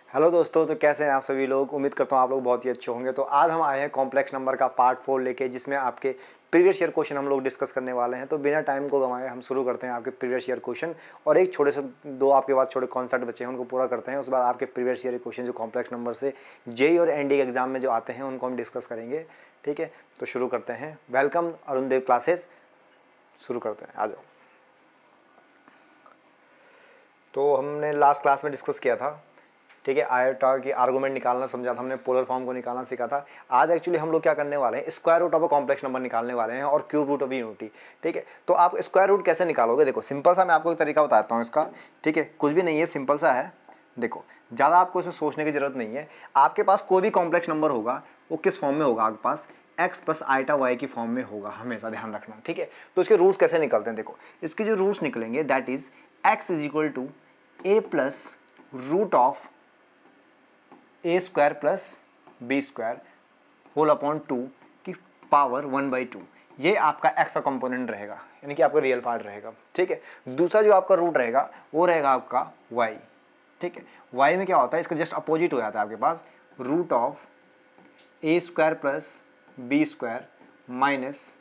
Hello दोस्तों, तो कैसे हैं आप सभी लोग। उम्मीद करता हूँ आप लोग बहुत ही अच्छे होंगे। तो आज हम आए हैं कॉम्प्लेक्स नंबर का पार्ट 4 लेके, जिसमें आपके प्रीवियस ईयर क्वेश्चन हम लोग डिस्कस करने वाले हैं। तो बिना टाइम को गंवाए हम शुरू करते हैं आपके प्रीवियस ईयर क्वेश्चन, और एक छोटे से दो आपके पास छोटे कॉन्सेप्ट बचे हैं उनको पूरा करते हैं। उसके बाद आपके प्रीवियस ईयर क्वेश्चन जो कॉम्प्लेक्स नंबर से जेई और एनडी एग्जाम में जो आते हैं उनको हम डिस्कस करेंगे। ठीक है, तो शुरू करते हैं। वेलकम अरुण देव क्लासेस, शुरू करते हैं, आ जाओ। तो हमने लास्ट क्लास में डिस्कस किया था, ठीक है, आयोटा की आर्गूमेंट निकालना समझा था हमने, पोलर फॉर्म को निकालना सीखा था। आज एक्चुअली हम लोग क्या करने वाले हैं, square root of a complex number निकालने वाले हैं और क्यूब रूट ऑफ यूनिटी। ठीक है, तो आप स्क्वायर रूट कैसे निकालोगे, देखो सिंपल सा मैं आपको एक तरीका बताता हूँ इसका। ठीक है, कुछ भी नहीं है, सिंपल सा है। देखो, ज़्यादा आपको इसमें सोचने की जरूरत नहीं है। आपके पास कोई भी कॉम्प्लेक्स नंबर होगा, वो किस फॉर्म में होगा, आपके पास एक्स प्लस आइटा वाई की फॉर्म में होगा, हमेशा ध्यान रखना। ठीक है, तो इसके रूट्स कैसे निकलते हैं, देखो इसके जो रूट्स निकलेंगे that is x is equal to a plus root of a square plus b square whole upon 2 की पावर 1/2। ये आपका एक्स का कंपोनेंट रहेगा, यानी कि आपका रियल पार्ट रहेगा। ठीक है, दूसरा जो आपका रूट रहेगा वो रहेगा आपका वाई। ठीक है, वाई में क्या होता है, इसका जस्ट अपोजिट हो जाता है आपके पास, root of a square plus b square minus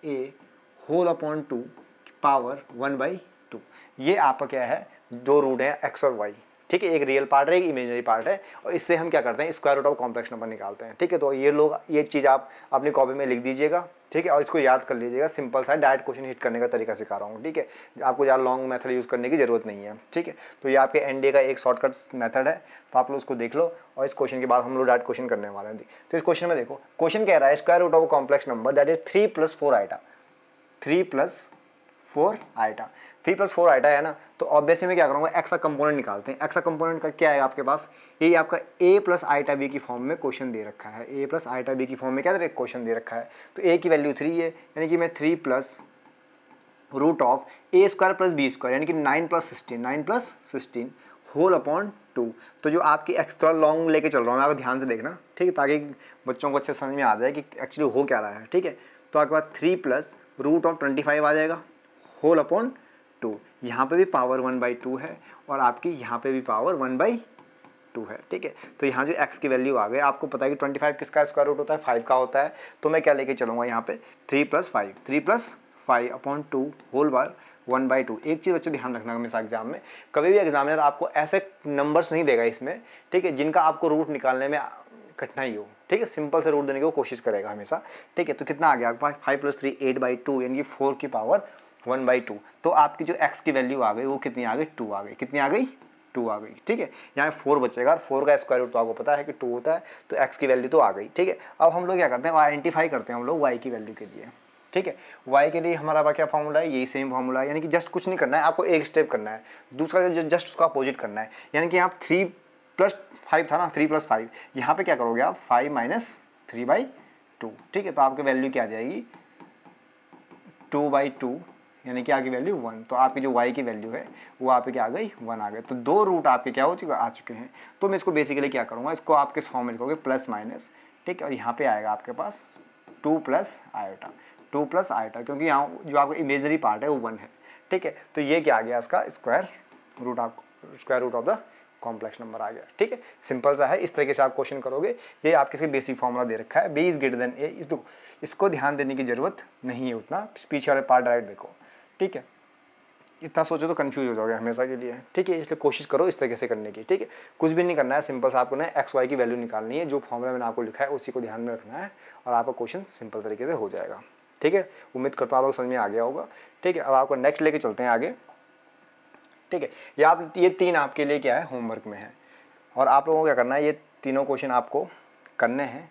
a whole upon 2 की पावर 1/2। ये आपका क्या है, दो रूट है एक्स और वाई। ठीक है, एक रियल पार्ट है, एक इमेजिनरी पार्ट है, और इससे हम क्या करते हैं, square root of complex number निकालते हैं। ठीक है, तो ये लोग ये चीज़ आप अपनी कॉपी में लिख दीजिएगा। ठीक है, और इसको याद कर लीजिएगा। सिंपल सा डायरेक्ट क्वेश्चन हिट करने का तरीका सिखा रहा हूँ। ठीक है, आपको ज़्यादा लॉन्ग मेथड यूज़ करने की जरूरत नहीं है। ठीक है, तो ये आपके एनडीए का एक शॉर्टकट मेथड है, तो आप लोग उसको देख लो। और इस क्वेश्चन के बाद हम लोग डायरेक्ट क्वेश्चन करने वाले हैं। तो इस क्वेश्चन में देखो, क्वेश्चन कह रहा है square root of complex number that is 3 + 4 iota. 3 + 4 iota, 3 + 4 iota है ना। तो ऑब्वियसली मैं क्या करूँगा, एक्स का कंपोनेंट निकालते हैं। एक्स का कंपोनेंट का क्या है आपके पास, ये आपका ए प्लस आइटा बी की फॉर्म में क्वेश्चन दे रखा है। ए प्लस आइटा बी की फॉर्म में क्या क्वेश्चन दे रखा है। तो ए की वैल्यू 3 है, यानी कि मैं 3 plus root of a square plus b square, यानी कि 9 + 16 होल अपॉन 2। तो जो आपकी एक्स्ट्रा लॉन्ग लेके चल रहा हूँ मैं, आपको ध्यान से देखना। ठीक है, ताकि बच्चों को अच्छे समझ में आ जाए कि एक्चुअली हो क्या रहा है। ठीक है, तो आपके पास 3 प्लस रूट ऑफ 25 आ जाएगा होल अपॉन 2। यहाँ पे भी पावर 1/2 है, और आपकी यहाँ पे भी पावर 1/2 है। ठीक है, तो यहाँ जो x की वैल्यू आ गई, आपको पता है कि 25 किसका स्क्वायर रूट होता है, 5 का होता है। तो मैं क्या लेके चलूँगा यहाँ पे, 3 + 5, 3 + 5 अपॉन 2 होल बार 1/2। एक चीज़ बच्चों ध्यान रखना, हमेशा एग्जाम में कभी भी एग्जामिनर आपको ऐसे नंबर्स नहीं देगा इसमें, ठीक है, जिनका आपको रूट निकालने में कठिनाई हो। ठीक है, सिंपल से रूट देने की वो कोशिश करेगा हमेशा। ठीक है, तो कितना आ गया आपके पास, 5 + 3 8/2, यानी कि 4 की पावर 1/2। तो आपकी जो x की वैल्यू आ गई वो कितनी आ गई, 2 आ गई। कितनी आ गई, 2 आ गई। ठीक है, यहाँ 4 बचेगा, और 4 का स्क्वायर रूट तो आपको पता है कि 2 होता है, तो x की वैल्यू तो आ गई। ठीक है, अब हम लोग क्या करते हैं, आइडेंटिफाई करते हैं हम लोग y की वैल्यू के लिए। ठीक है, y के लिए हमारा क्या फॉर्मूला है, यही सेम फॉर्मूला है, यानी कि जस्ट कुछ नहीं करना है आपको, एक स्टेप करना है, दूसरा जस्ट उसका अपोजिट करना है। यानी कि यहाँ 3 + 5 था ना, 3 + 5, यहाँ पे क्या करोगे आप, 5 - 3/2। ठीक है, तो आपकी वैल्यू क्या आ जाएगी, 2/2, यानी कि आपकी वैल्यू 1। तो आपकी जो y की वैल्यू है वो आपकी क्या आ गई, 1 आ गई। तो दो रूट आपके क्या हो चुके, आ चुके हैं। तो मैं इसको बेसिकली क्या करूँगा, इसको आप किस फॉर्म में लिखोगे, प्लस माइनस। ठीक है, और यहाँ पे आएगा आपके पास 2 + आयोटा, 2 + आयोटा, क्योंकि यहाँ जो आपका इमेजनरी पार्ट है वो 1 है। ठीक है, तो ये क्या आ गया, इसका square root of the complex number आ गया। ठीक है, सिंपल सा है, इस तरीके से आप क्वेश्चन करोगे। ये आपके बेसिक फॉर्मूला दे रखा है, b is greater than a। इसको ध्यान देने की जरूरत नहीं है उतना, पीछे वाले पार्ट डायरेक्ट देखो। ठीक है, इतना सोचो तो कंफ्यूज हो जाओगे हमेशा के लिए। ठीक है, इसलिए कोशिश करो इस तरीके से करने की। ठीक है, कुछ भी नहीं करना है, सिंपल सा आपको ना एक्स वाई की वैल्यू निकालनी है, जो फॉर्मूला मैंने आपको लिखा है उसी को ध्यान में रखना है, और आपका क्वेश्चन सिंपल तरीके से हो जाएगा। ठीक है, उम्मीद करता हूँ आप लोग समझ में आ गया होगा। ठीक है, अब आपको नेक्स्ट लेके चलते हैं आगे। ठीक है, ये 3 आपके लिए क्या है, होमवर्क में है, और आप लोगों को क्या करना है, ये तीनों क्वेश्चन आपको करने हैं,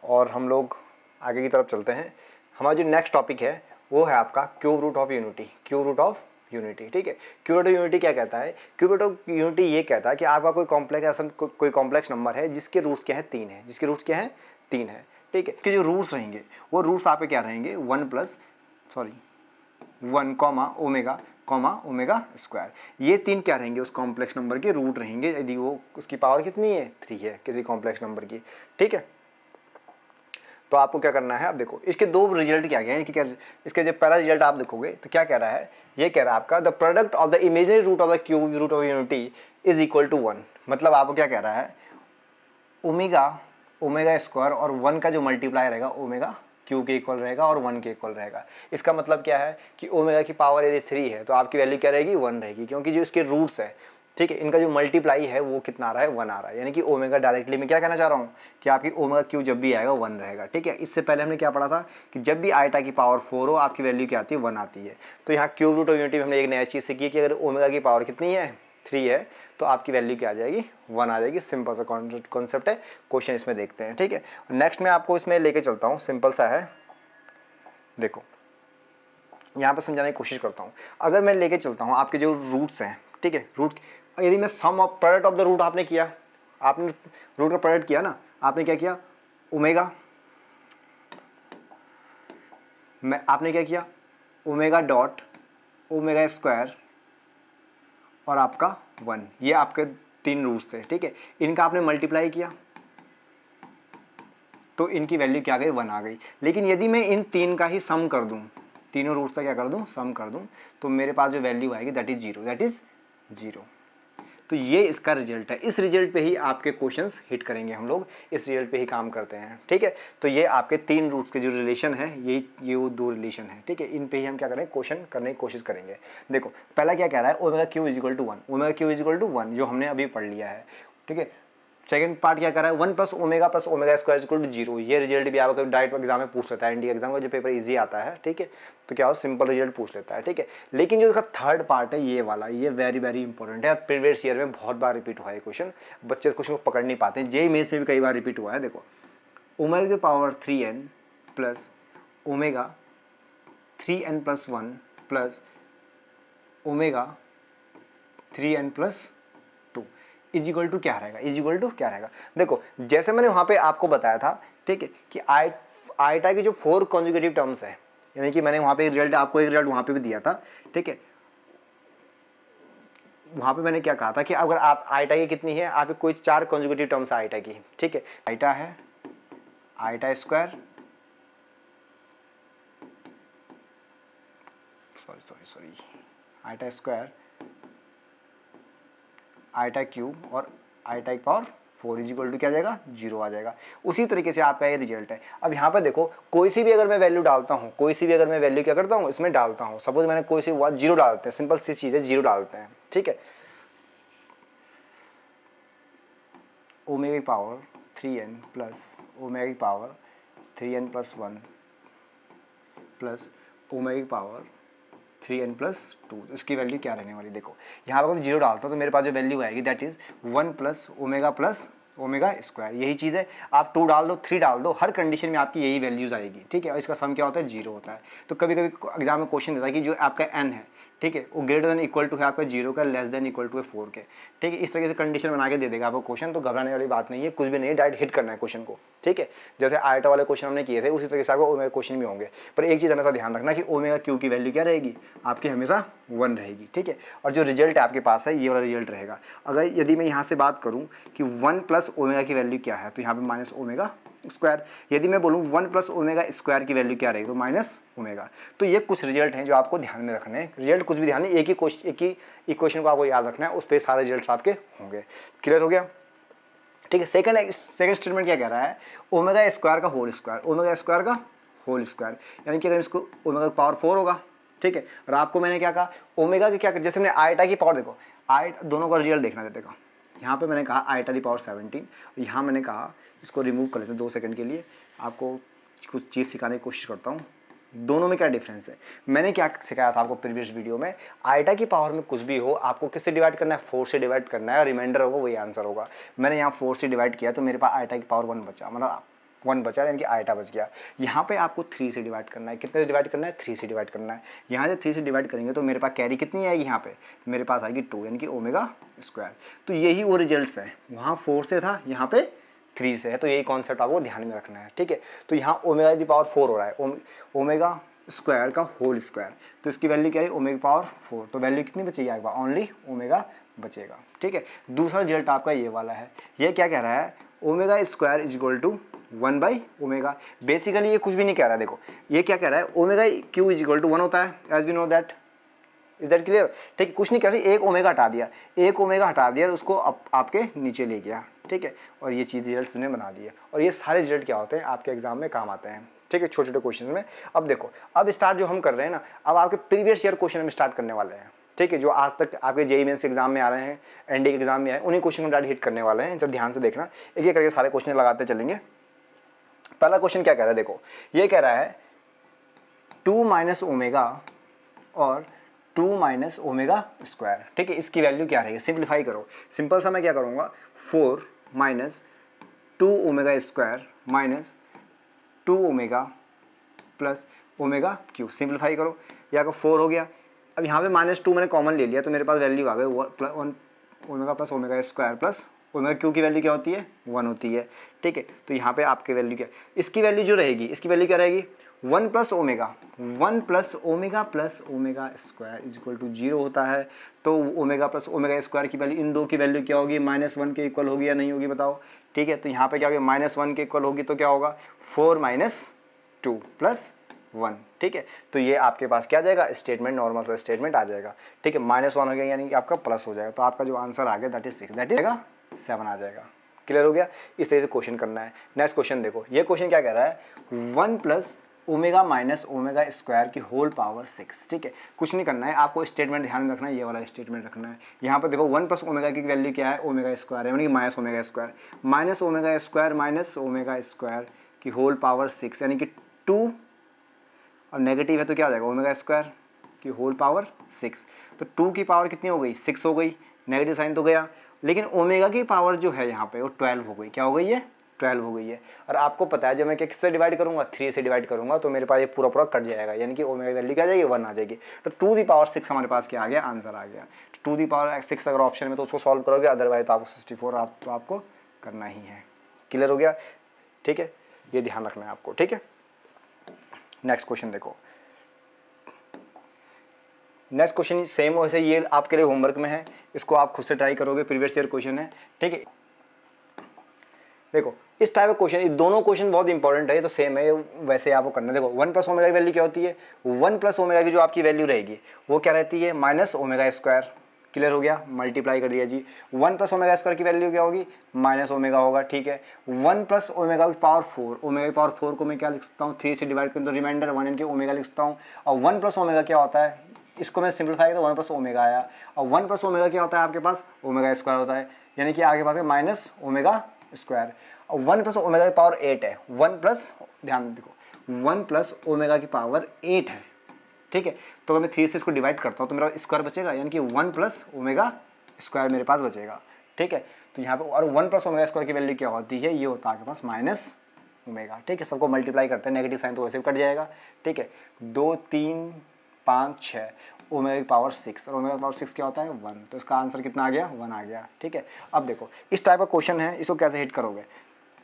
और हम लोग आगे की तरफ चलते हैं। हमारा जो नेक्स्ट टॉपिक है वो है आपका cube root of unity. Cube root of unity, ठीक है, क्यूब रूट ऑफ यूनिटी क्या कहता है, क्यूब रूट ऑफ यूनिटी ये कहता है कि आपका कोई कॉम्प्लेक्स ऐसा कोई कॉम्प्लेक्स नंबर है जिसके रूट्स क्या है, 3 है, जिसके रूट्स क्या है, 3 है। ठीक है, कि जो रूट्स रहेंगे वो रूट्स आपके क्या रहेंगे, 1 ओमेगा स्क्वायर। ये 3 क्या रहेंगे, उस कॉम्प्लेक्स नंबर के रूट रहेंगे, यदि वो उसकी पावर कितनी है, 3 है, किसी कॉम्प्लेक्स नंबर की। ठीक है, तो आपको क्या करना है, अब देखो इसके दो रिजल्ट क्या गए हैं, कि क्या इसके जो पहला रिजल्ट आप देखोगे तो क्या कह रहा है, ये कह रहा है आपका the product of the imaginary root of the cube root of unity is equal to 1, मतलब आपको क्या कह रहा है, ओमेगा स्क्वायर और 1 का जो मल्टीप्लाई रहेगा ओमेगा क्यू के इक्वल रहेगा और 1 के इक्वल रहेगा। इसका मतलब क्या है कि ओमेगा की पावर यदि 3 है तो आपकी वैल्यू क्या रहेगी, 1 रहेगी, क्योंकि जो इसके रूट्स है, ठीक है, इनका जो मल्टीप्लाई है वो कितना आ रहा है, 1 आ रहा है। यानी कि ओमेगा डायरेक्टली मैं क्या कहना चाह रहा हूँ कि आपकी ओमेगा क्यू जब भी आएगा 1 रहेगा, ठीक है। इससे पहले हमने क्या पढ़ा था कि जब भी आइटा की पावर 4 हो आपकी वैल्यू क्या आती है, 1 आती है। तो यहाँ क्यूब रूट ऑफ यूनिटी में हमने एक नया चीज़ सीखी कि अगर ओमेगा की पावर कितनी है, 3 है, तो आपकी वैल्यू क्या आ जाएगी, 1 आ जाएगी। सिंपल सा कॉन्सेप्ट है, क्वेश्चन इसमें देखते हैं, ठीक है। नेक्स्ट मैं आपको इसमें लेके चलता हूँ, सिंपल सा है, देखो यहाँ पर समझाने की कोशिश करता हूँ। अगर मैं लेके चलता हूँ आपके जो रूट्स हैं, ठीक है, रूट, यदि मैं sum of product of the root आपने किया, आपने रूट का प्रोडक्ट किया ना, आपने क्या किया, ओमेगा, आपने क्या किया, ओमेगा डॉट ओमेगा स्क्वायर और आपका 1, ये आपके 3 रूट्स थे, ठीक है। इनका आपने मल्टीप्लाई किया तो इनकी वैल्यू क्या आ गई, 1 आ गई। लेकिन यदि मैं इन 3 का ही सम कर दूं, तीनों रूट्स का क्या कर दूं, सम कर दूं, तो मेरे पास जो वैल्यू आएगी दैट इज 0, दैट इज 0। तो ये इसका रिजल्ट है। इस रिजल्ट पे ही आपके क्वेश्चंस हिट करेंगे, हम लोग इस रिजल्ट पे ही काम करते हैं, ठीक है। तो ये आपके 3 रूट्स के जो रिलेशन है, ये वो 2 रिलेशन है, ठीक है। इन पे ही हम क्या करें, क्वेश्चन करने की कोशिश करेंगे। देखो पहला क्या कह रहा है, omega cube is equal to 1, omega cube is equal to 1 जो हमने अभी पढ़ लिया है, ठीक है। सेकंड पार्ट क्या कर रहा है, 1 plus omega square equal to 0। ये रिजल्ट भी आपको डायरेक्ट एग्जाम में पूछ लेता है, एनडी एग्जाम का जो पेपर इजी आता है, ठीक है। तो क्या हो, सिंपल रिजल्ट पूछ लेता है, ठीक है। लेकिन जो इसका थर्ड पार्ट है ये वाला, ये वेरी वेरी इंपॉर्टेंट है। प्रीवियस ईयर में बहुत बार रिपीट हुआ है क्वेश्चन, बच्चे इस क्वेश्चन को पकड़ नहीं पाते हैं। जेईई मेंस में भी कई बार रिपीट हुआ है। देखो ओमेगा की power 3n plus omega 3n plus 1 plus omega 3n plus 2 is equal to क्या रहेगा, इज इक्वल टू क्या रहेगा। देखो जैसे मैंने वहाँ पे आपको बताया था, ठीक है, कि आइटा की जो 4 कॉन्जुगेटिव टर्म्स है, यानी कि मैंने वहाँ पे रिजल्ट, आपको एक रिजल्ट वहाँ पे भी दिया था, ठीक है। वहाँ पे मैंने क्या कहा था कि अगर आप आइटा की कितनी है, आप कोई 4 कॉन्जुगेटिव टर्म्स है आइटा की, ठीक है। आइटा है iota square, sorry iota square, iota cube और आइटा की पावर 4 इज इक्वल टू क्या आ जाएगा, 0 आ जाएगा। उसी तरीके से आपका ये रिजल्ट है। अब यहाँ पे देखो कोई सी भी अगर मैं वैल्यू डालता हूँ, कोई सी भी अगर मैं वैल्यू क्या करता हूँ इसमें डालता हूँ, सपोज मैंने कोई सी 0 डालते हैं, सिंपल सी चीज़ है, 0 डालते हैं, ठीक है। ओमेगा की पावर 3n प्लस ओमेगा की power 3n plus 1 plus omega की पावर 3n प्लस 2, इसकी वैल्यू क्या रहने वाली, देखो यहाँ पर अगर 0 डालता हूँ तो मेरे पास जो वैल्यू आएगी that is 1 plus omega square. यही चीज़ है, आप 2 डाल दो, 3 डाल दो, हर कंडीशन में आपकी यही वैल्यूज़ आएगी, ठीक है। और इसका सम क्या होता है, 0 होता है। तो कभी कभी एग्जाम में क्वेश्चन देता है कि जो आपका n है, ठीक है, वो ग्रेटर देन इक्वल टू है आपका 0 का, लेस देन इक्वल टू है 4 के, ठीक है। इस तरीके से कंडीशन बना के दे देगा आपको क्वेश्चन। तो घबराने वाली बात नहीं है, कुछ भी नहीं है, डायरेक्ट हिट करना है क्वेश्चन को, ठीक है। जैसे आइटा वाले क्वेश्चन हमने किए थे उसी तरीके से आपको ओमेगा क्वेश्चन भी होंगे। पर एक चीज़ हमेशा ध्यान रखना कि ओमेगा क्यू की वैल्यू क्या रहेगी, आपकी हमेशा 1 रहेगी, ठीक है। और जो रिजल्ट आपके पास है ये वाला रिजल्ट रहेगा। अगर यदि मैं यहाँ से बात करूँ कि 1 प्लस ओमेगा की वैल्यू क्या है, तो यहाँ पे माइनस ओमेगा स्क्वायर। यदि मैं बोलूँ 1 प्लस ओमेगा स्क्वायर की वैल्यू क्या रहेगी, तो माइनस ओमेगा। तो ये कुछ रिजल्ट हैं जो आपको ध्यान में रखने हैं। रिजल्ट कुछ भी ध्यान नहीं, एक ही इक्वेशन को आपको याद रखना है, उस पर सारे रिजल्ट्स आपके होंगे। क्लियर हो गया, ठीक है। सेकंड स्टेटमेंट क्या कह रहा है, ओमेगा स्क्वायर का होल स्क्वायर, ओमेगा स्क्वायर का होल स्क्वायर, यानी कि अगर इसको ओमेगा पावर 4 होगा, ठीक है। और आपको मैंने क्या कहा, ओमेगा की क्या, जैसे मैंने आइटा की पावर, देखो दोनों का रिजल्ट देखना देते का। यहाँ पे मैंने कहा आइटा की पावर 17, यहाँ मैंने कहा इसको रिमूव कर लेते हैं 2 सेकंड के लिए, आपको कुछ चीज़ सिखाने की कोशिश करता हूँ। दोनों में क्या डिफरेंस है, मैंने क्या सिखाया था आपको प्रीवियस वीडियो में, आइटा की पावर में कुछ भी हो आपको किससे डिवाइड करना है, 4 से डिवाइड करना है, रिमाइंडर होगा वही आंसर होगा। मैंने यहाँ 4 से डिवाइड किया तो मेरे पास आइटा की पावर 1 बचा, मतलब 1 बचा, यानी कि आइटा बच गया। यहाँ पे आपको 3 से डिवाइड करना है, कितने से डिवाइड करना है, 3 से डिवाइड करना है। यहाँ से 3 से डिवाइड करेंगे तो मेरे पास कैरी कितनी आएगी, यहाँ पे मेरे पास आएगी 2, यानी कि ओमेगा स्क्वायर। तो यही वो रिजल्ट्स हैं, वहाँ 4 से था, यहाँ पे 3 से है। तो यही कॉन्सेप्ट आपको ध्यान में रखना है, ठीक है। तो यहाँ ओमेगा की पावर 4 हो रहा है, ओमेगा स्क्वायर का होल स्क्वायर, तो इसकी वैल्यू क्या है, ओमेगा पावर 4। तो वैल्यू कितनी बचेगी आपका, ओनली ओमेगा बचेगा, ठीक है। दूसरा रिजल्ट आपका ये वाला है, ये क्या कह रहा है, omega square is equal to 1 by omega. Basically ये कुछ भी नहीं कह रहा है, देखो ये क्या कह रहा है, omega cube is equal to 1 होता है, as we know that, is that clear? ठीक है, कुछ नहीं कर रही, एक ओमेगा हटा दिया, एक ओमेगा हटा दिया तो उसको आपके नीचे ले गया, ठीक है, और ये चीज़ रिजल्ट ने बना दिया। और ये सारे रिजल्ट क्या होते हैं आपके एग्जाम में काम आते हैं, ठीक है, छोटे छोटे क्वेश्चन में। अब देखो, अब स्टार्ट जो हम कर रहे हैं ना, अब आपके प्रीवियस ईयर क्वेश्चन हम स्टार्ट करने वाले हैं, ठीक है, जो आज तक आपके जेईई मेंस एग्जाम में आ रहे हैं, एनडी के एग्जाम में आए, उन्हीं क्वेश्चन को डायरेक्ट हिट करने वाले हैं। जब ध्यान से देखना, एक एक करके सारे क्वेश्चन लगाते चलेंगे। पहला क्वेश्चन क्या कह रहा है, देखो ये कह रहा है 2 माइनस ओमेगा और 2 माइनस ओमेगा स्क्वायर, ठीक है, इसकी वैल्यू क्या रहेगी? सिंप्लीफाई करो, सिंपल सा मैं क्या करूँगा, 4 minus 2 omega square minus 2 omega plus omega cube, simplify करो, यहाँ का 4 हो गया। अब यहाँ पे -2 मैंने कॉमन ले लिया तो मेरे पास वैल्यू आ गई 1 omega plus omega square plus omega cube की वैल्यू क्या होती है? 1 होती है, ठीक है। तो यहाँ पे आपकी वैल्यू क्या, इसकी वैल्यू जो रहेगी, इसकी वैल्यू क्या रहेगी? 1 plus omega, 1 plus omega square is equal to 0 होता है। तो ओमेगा प्लस ओमेगा स्क्वायर की वैल्यू, इन दो की वैल्यू क्या होगी? -1 के इक्वल होगी या नहीं होगी बताओ, ठीक है। तो यहाँ पे क्या होगी? -1 के इक्वल होगी तो क्या होगा? 4 माइनस 2 प्लस 1, ठीक है। तो ये आपके पास क्या आ जाएगा? स्टेटमेंट, नॉर्मल सा स्टेटमेंट आ जाएगा, ठीक है। -1 हो गया यानी कि आपका प्लस हो जाएगा, तो आपका जो आंसर आ गया दैट इज 6, दैट इज 7 आ जाएगा। क्लियर हो गया? इस तरह से क्वेश्चन करना है। नेक्स्ट क्वेश्चन देखो, ये क्वेश्चन क्या कह रहा है? 1 plus omega minus omega square की होल पावर 6, ठीक है। कुछ नहीं करना है आपको, स्टेटमेंट ध्यान में रखना है, ये वाला स्टेटमेंट रखना है। यहाँ पर देखो 1 प्लस ओमेगा की वैल्यू क्या है? ओमेगा स्क्वायर है, यानी कि minus omega square, minus omega square की होल पावर 6 यानी कि 2, और नेगेटिव है तो क्या हो जाएगा? ओमेगा स्क्वायर की होल पावर 6। तो 2 की पावर कितनी हो गई? 6 हो गई, नेगेटिव साइन तो गया, लेकिन ओमेगा की पावर जो है यहाँ पे वो 12 हो गई। क्या हो गई है? 12 हो गई है। और आपको पता है जब मैं किससे डिवाइड करूँगा? 3 से डिवाइड करूँगा तो मेरे पास ये पूरा पूरा कट जाएगा, यानी कि ओमेगा की वैल्यू क्या आ जाएगी? 1 आ जाएगी। तो 2 दी पावर 6 हमारे पास क्या आ गया? आंसर आ गया। 2 दी पावर 6 अगर ऑप्शन में तो उसको सॉल्व करोगे, अदरवाइज तो आपको 64 तो आपको करना ही है। क्लियर हो गया? ठीक है, ये ध्यान रखना है आपको, ठीक है। नेक्स्ट क्वेश्चन देखो, नेक्स्ट क्वेश्चन सेम वैसे ये आपके लिए होमवर्क में है, इसको आप खुद से ट्राई करोगे, प्रीवियस ईयर क्वेश्चन है, ठीक है। देखो इस टाइप का क्वेश्चन, ये दोनों क्वेश्चन बहुत इंपॉर्टेंट है, ये तो सेम है, वैसे आपको करना है। देखो 1 प्लस ओमेगा की वैल्यू क्या होती है? 1 प्लस ओमेगा की जो आपकी वैल्यू रहेगी वो क्या रहती है? Minus omega square. क्लियर हो गया? मल्टीप्लाई कर दिया जी। 1 प्लस ओमेगा स्क्वायर की वैल्यू क्या होगी? माइनस ओमेगा होगा, ठीक है। 1 प्लस ओमेगा की पावर 4, ओमेगा की पावर 4 को मैं क्या लिख सकता हूँ? 3 से डिवाइड कर तो रिमाइंडर 1 इनके ओमेगा लिख सकता हूँ। और 1 प्लस ओमेगा क्या होता है? इसको मैं सिंप्लीफाई किया तो 1 प्लस ओमेगा आया। और 1 प्लस ओमेगा क्या होता है आपके पास? ओमेगा स्क्वायर होता है, यानी कि आपके पास माइनस ओमेगा स्क्वायर। और 1 प्लस ओमेगा की पावर 8 है, 1 प्लस, ध्यान देखो 1 प्लस ओमेगा की पावर 8 है, ठीक है। तो अगर मैं 3 से इसको डिवाइड करता हूँ तो मेरा स्क्वायर बचेगा, यानी कि 1 प्लस ओमेगा स्क्वायर मेरे पास बचेगा, ठीक है। तो यहाँ पे और 1 प्लस ओमेगा स्क्वायर की वैल्यू क्या होती है? ये होता है आपके पास माइनस ओमेगा, ठीक है। सबको मल्टीप्लाई करते हैं, नेगेटिव साइन तो वैसे भी कट जाएगा, ठीक है। 2 3 5 6 ओमेगा की पावर 6, और ओमेगा की पावर 6 क्या होता है? 1, तो इसका आंसर कितना आ गया? 1 आ गया, ठीक है। अब देखो इस टाइप का क्वेश्चन है, इसको कैसे हिट करोगे?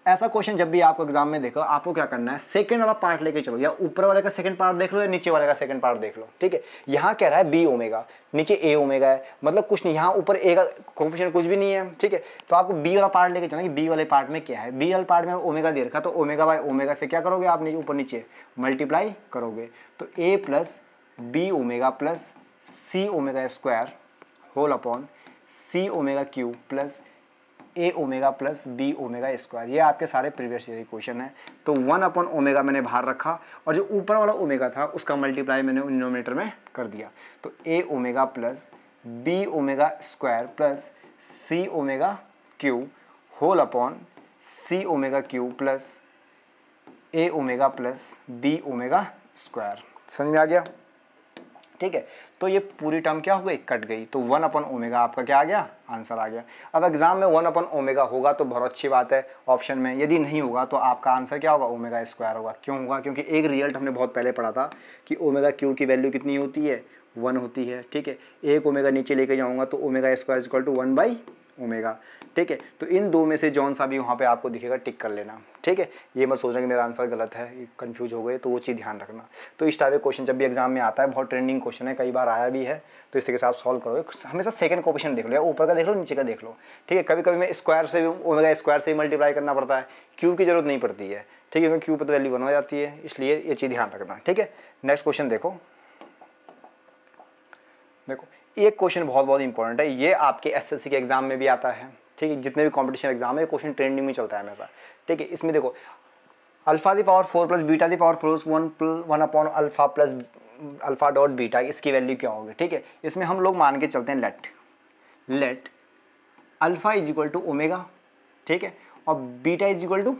ऐसा क्वेश्चन जब भी आपको एग्जाम में देखो, आपको क्या करना है? सेकंड वाला पार्ट लेके चलो, या ऊपर वाले का सेकंड पार्ट देख लो या नीचे वाले का सेकंड पार्ट देख लो, ठीक है। यहाँ कह रहा है बी ओमेगा, नीचे ए ओमेगा है, मतलब कुछ नहीं, यहाँ ऊपर ए का कोएफिशिएंट कुछ भी नहीं है, ठीक है। तो आपको बी वाला पार्ट लेके चलना कि बी वाले पार्ट में क्या है। बी वाले पार्ट में ओमेगा दे रखा, तो ओमेगा बाय ओमेगा से क्या करोगे आप? ऊपर नीचे मल्टीप्लाई करोगे, तो a plus b omega plus c omega square whole upon c omega cube plus a omega plus b omega square. ये आपके सारे प्रीवियस ईयर क्वेश्चन है। तो 1 अपॉन ओमेगा मैंने बाहर रखा, और जो ऊपर वाला ओमेगा था उसका मल्टीप्लाई मैंने डिनोमिनेटर में कर दिया। तो a omega plus b omega square plus c omega cube whole upon c omega cube plus a omega plus b omega square. समझ में आ गया? ठीक है। तो ये पूरी टर्म क्या हो गई? कट गई। तो 1 अपॉन ओमेगा आपका क्या आ गया? आंसर आ गया। अब एग्जाम में 1 अपॉन ओमेगा होगा तो बहुत अच्छी बात है ऑप्शन में, यदि नहीं होगा तो आपका आंसर क्या होगा? ओमेगा स्क्वायर होगा। क्यों होगा? क्योंकि एक रिजल्ट हमने बहुत पहले पढ़ा था कि ओमेगा क्यू की वैल्यू कितनी होती है? 1 होती है, ठीक है। एक ओमेगा नीचे लेके जाऊँगा तो omega square equal to 1 by omega, ठीक है। तो इन दो में से जौन सा भी वहाँ पे आपको दिखेगा टिक कर लेना, ठीक है। ये मत सोचना कि मेरा आंसर गलत है, कंफ्यूज हो गए, तो वो चीज़ ध्यान रखना। तो इस टाइप के क्वेश्चन जब भी एग्जाम में आता है, बहुत ट्रेंडिंग क्वेश्चन है, कई बार आया भी है, तो इस तरीके से आप सॉल्व करोगे। हमेशा सेकंड क्वेश्चन देख लो, या ऊपर का देख लो, नीचे का देख लो, ठीक है। कभी कभी मैं स्क्वायर से ओमेगा स्क्वायर से ही मल्टीप्लाई करना पड़ता है, क्यूब की जरूरत नहीं पड़ती है, ठीक है, क्योंकि क्यूब पर तो वैल्यू 1 हो जाती है, इसलिए ये चीज़ ध्यान रखना, ठीक है। नेक्स्ट क्वेश्चन देखो, देखो एक क्वेश्चन बहुत बहुत इंपॉर्टेंट है, ये आपके एसएससी के एग्जाम में भी आता है, ठीक है, जितने भी कंपटीशन एग्जाम है क्वेश्चन ट्रेंडिंग में चलता है हमेशा, ठीक है। इसमें देखो alpha the power 4 plus beta the power 4 1 upon alpha plus alpha dot beta, इसकी वैल्यू क्या होगी, ठीक है। इसमें हम लोग मान के चलते हैं let alpha is equal to omega, ठीक है, और beta is equal to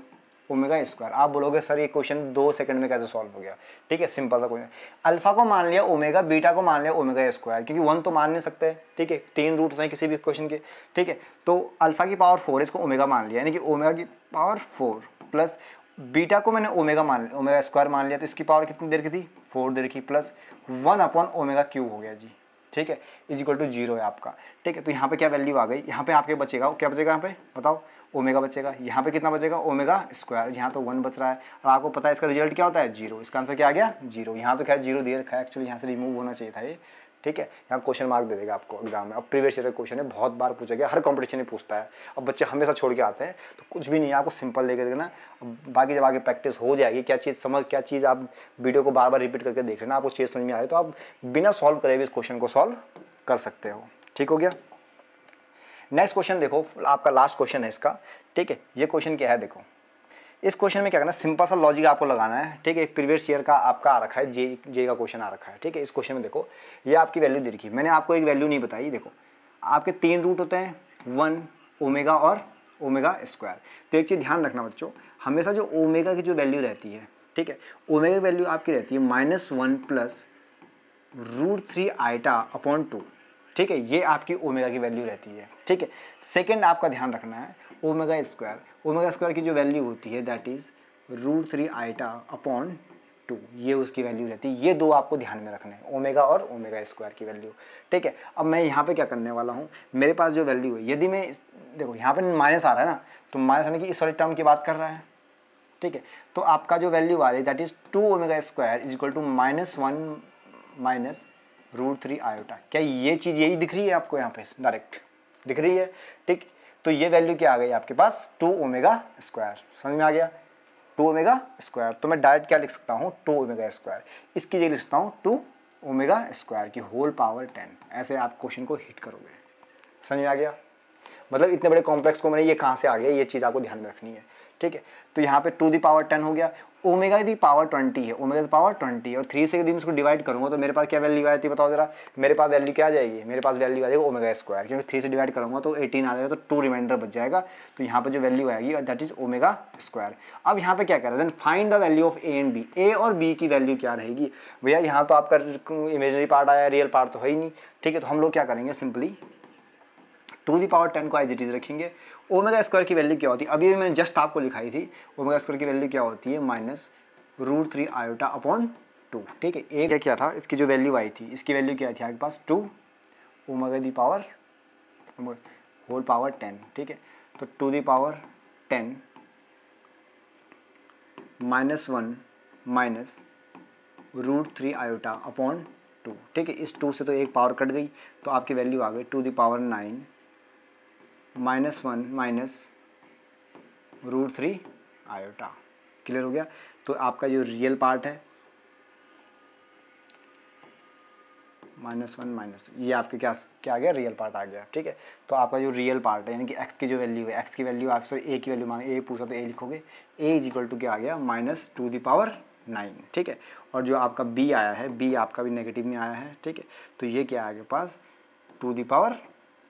omega square. आप बोलोगे सर ये क्वेश्चन 2 सेकंड में कैसे सॉल्व हो गया, ठीक है, सिंपल सा क्वेश्चन। अल्फा को मान लिया ओमेगा, बीटा को मान लिया ओमेगा स्क्वायर, क्योंकि 1 तो मान नहीं सकते, ठीक है, 3 रूट हैं किसी भी क्वेश्चन के, ठीक है। तो अल्फा की पावर 4 है, इसको ओमेगा मान लिया, यानी कि ओमेगा की पावर 4 प्लस बीटा को मैंने ओमेगा मान लिया, ओमेगा स्क्वायर मान लिया, तो इसकी पावर कितनी देर की थी, 4 देर की, प्लस 1 अपॉन ओमेगा क्यूब हो गया जी, ठीक है, इज इक्वल टू 0 है आपका, ठीक है। तो यहाँ पे क्या वैल्यू आ गई, यहाँ पे आपके बचेगा, क्या बचेगा यहाँ पे बताओ, ओमेगा बचेगा, यहाँ पे कितना बचेगा, ओमेगा स्क्वायर, यहाँ तो 1 बच रहा है, और आपको पता है इसका रिजल्ट क्या होता है, 0। इसका आंसर क्या आ गया, 0। यहाँ तो खैर 0 दे रखा है, एक्चुअली यहाँ से रिमूव होना चाहिए था ये, ठीक है। यहाँ क्वेश्चन मार्क दे देगा आपको एग्जाम में। अब प्रीवियस ईयर का क्वेश्चन है, बहुत बार पूछा गया, हर कंपटीशन में पूछता है, अब बच्चे हमेशा छोड़ के आते हैं, तो कुछ भी नहीं है, आपको सिंपल लेके देखना। अब बाकी जब आगे प्रैक्टिस हो जाएगी, क्या चीज़ आप वीडियो को बार बार रिपीट करके देख लेना, आपको चीज़ समझ में आए तो आप बिना सॉल्व करे भी इस क्वेश्चन को सॉल्व कर सकते हो, ठीक हो गया। नेक्स्ट क्वेश्चन देखो, आपका लास्ट क्वेश्चन है इसका, ठीक है। ये क्वेश्चन क्या है, देखो इस क्वेश्चन में क्या करना है, सिंपल सा लॉजिक आपको लगाना है, ठीक है। प्रीवियस ईयर का आपका आ रखा है, जे का क्वेश्चन आ रखा है, ठीक है। इस क्वेश्चन में देखो ये आपकी वैल्यू दे रखी है, मैंने आपको एक वैल्यू नहीं बताई, देखो आपके 3 रूट होते हैं, 1 ओमेगा और ओमेगा स्क्वायर। तो एक चीज़ ध्यान रखना बच्चों, हमेशा जो ओमेगा की जो वैल्यू रहती है, ठीक है, ओमेगा की वैल्यू आपकी रहती है -1 प्लस √3 आइटा अपॉन 2, ठीक है, ये आपकी ओमेगा की वैल्यू रहती है, ठीक है। सेकंड आपका ध्यान रखना है ओमेगा स्क्वायर की जो वैल्यू होती है दैट इज √3 आइटा अपॉन 2, ये उसकी वैल्यू रहती है। ये दो आपको ध्यान में रखना है, ओमेगा और ओमेगा स्क्वायर की वैल्यू, ठीक है। अब मैं यहाँ पे क्या करने वाला हूँ, मेरे पास जो वैल्यू है, यदि मैं देखो यहाँ पे माइनस आ रहा है ना, तो माइनस आने की इस वाली टर्म की बात कर रहा है, ठीक है। तो आपका जो वैल्यू आ रही है that is 2 omega square is equal to -1 minus √3 iota. क्या ये चीज़ यही दिख रही है आपको, यहाँ पे डायरेक्ट दिख रही है, ठीक। तो ये वैल्यू क्या आ गई आपके पास, 2 ओमेगा स्क्वायर, समझ में आ गया, 2 ओमेगा स्क्वायर। तो मैं डायरेक्ट क्या लिख सकता हूँ, 2 ओमेगा स्क्वायर, इसकी जगह लिख सकता हूँ 2 ओमेगा स्क्वायर की होल पावर 10। ऐसे आप क्वेश्चन को हिट करोगे, समझ में आ गया। मतलब इतने बड़े कॉम्प्लेक्स को मैंने ये कहाँ से आ गया, ये चीज़ आपको ध्यान में रखनी है, ठीक है। तो यहाँ पे 2 दी पावर 10 हो गया, ओमेगा दी पावर 20 है, ओमेगा दी पावर 20 है, और 3 से यदि मैं इसको डिवाइड करूँगा तो मेरे पास क्या वैल्यू आती है बताओ जरा, मेरे पास वैल्यू क्या आ जाएगी, मेरे पास वैल्यू आ जाएगी ओमेगा स्क्वायर, क्योंकि 3 से डिवाइड करूँगा तो 18 आ जाएगा, तो 2 रिमाइंडर बच जाएगा। तो यहाँ पर जो वैल्यू आएगी दैट इज ओमेगा स्क्वायर। अब यहाँ पे क्या कह रहे हैं, then find the value of a and b, a और बी की वैल्यू क्या रहेगी। भैया यहाँ तो आपका इमेजनरी पार्ट आया, रियल पार्ट तो है ही नहीं, ठीक है। तो हम लोग क्या करेंगे, सिंपली 2 दी पावर 10 को एज इट इज रखेंगे। ओमेगा स्क्वायर की वैल्यू क्या होती है, अभी भी मैंने जस्ट आपको लिखाई थी, ओमेगा स्क्वायर की वैल्यू क्या होती है, -√3 आयोटा अपॉन 2, ठीक है। एक क्या था, इसकी जो वैल्यू आई थी, इसकी वैल्यू क्या थी आपके पास, 2 omega the power whole power 10, ठीक है। तो 2 the power 10 -1 minus √3 iota upon 2, ठीक है। इस 2 से तो एक पावर कट गई, तो आपकी वैल्यू आ गई 2 the power 9 -1 minus √3 iota. Clear हो गया। तो आपका जो रियल पार्ट है -1 माइनस, ये आपके क्या आ गया, रियल पार्ट आ गया, ठीक है। तो आपका जो रियल पार्ट है यानी कि x की जो वैल्यू है, x की वैल्यू आप सर a की वैल्यू मांगे, a पूछा तो a लिखोगे, a इज इक्वल टू क्या आ गया, -2 दी पावर 9, ठीक है। और जो आपका b आया है, b आपका भी नेगेटिव में आया है, ठीक है। तो ये क्या आ गया पास 2 दी पावर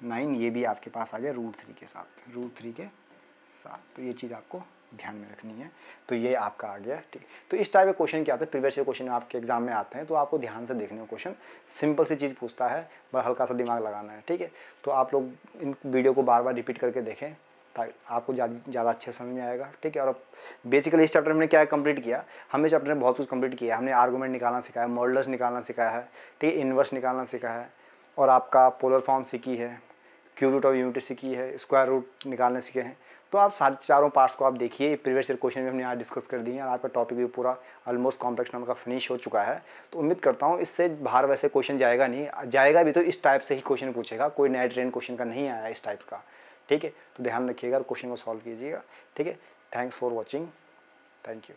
9, ये भी आपके पास आ गया √3 के साथ, तो ये चीज़ आपको ध्यान में रखनी है। तो ये आपका आ गया, ठीक। तो इस टाइप के क्वेश्चन क्या होता है, प्रीवियस ईयर क्वेश्चन आपके एग्जाम में आते हैं, तो आपको ध्यान से देखने को, क्वेश्चन सिंपल सी चीज़ पूछता है, बड़ा हल्का सा दिमाग लगाना है, ठीक है। तो आप लोग इन वीडियो को बार बार रिपीट करके देखें ताकि आपको ज़्यादा अच्छे समझ में आएगा, ठीक है। और बेसिकली इस चैप्टर में क्या कंप्लीट किया, हमें चैप्टर में बहुत कुछ कंप्लीट किया, हमने आर्गूमेंट निकालना सिखाया, मॉडल्स निकालना सिखाया है, ठीक है, इन्वर्स निकालना सिखाया है, और आपका पोलर फॉर्म सीखी है, क्यूब रूट ऑफ यूनिटी सीखी है, स्क्वायर रूट निकालने सीखे हैं। तो आप सारे चारों पार्ट्स को आप देखिए, प्रीवियस ईयर क्वेश्चन भी हमने यहाँ डिस्कस कर दिए हैं, और आपका टॉपिक भी पूरा ऑलमोस्ट कॉम्प्लेक्स नाम का फिनिश हो चुका है। तो उम्मीद करता हूँ इससे बाहर वैसे क्वेश्चन जाएगा नहीं, जाएगा भी तो इस टाइप से ही क्वेश्चन पूछेगा, कोई नया ट्रेंड क्वेश्चन का नहीं आया इस टाइप का, ठीक है। तो ध्यान रखिएगा, क्वेश्चन को सॉल्व कीजिएगा, ठीक है। Thanks for watching, thank you.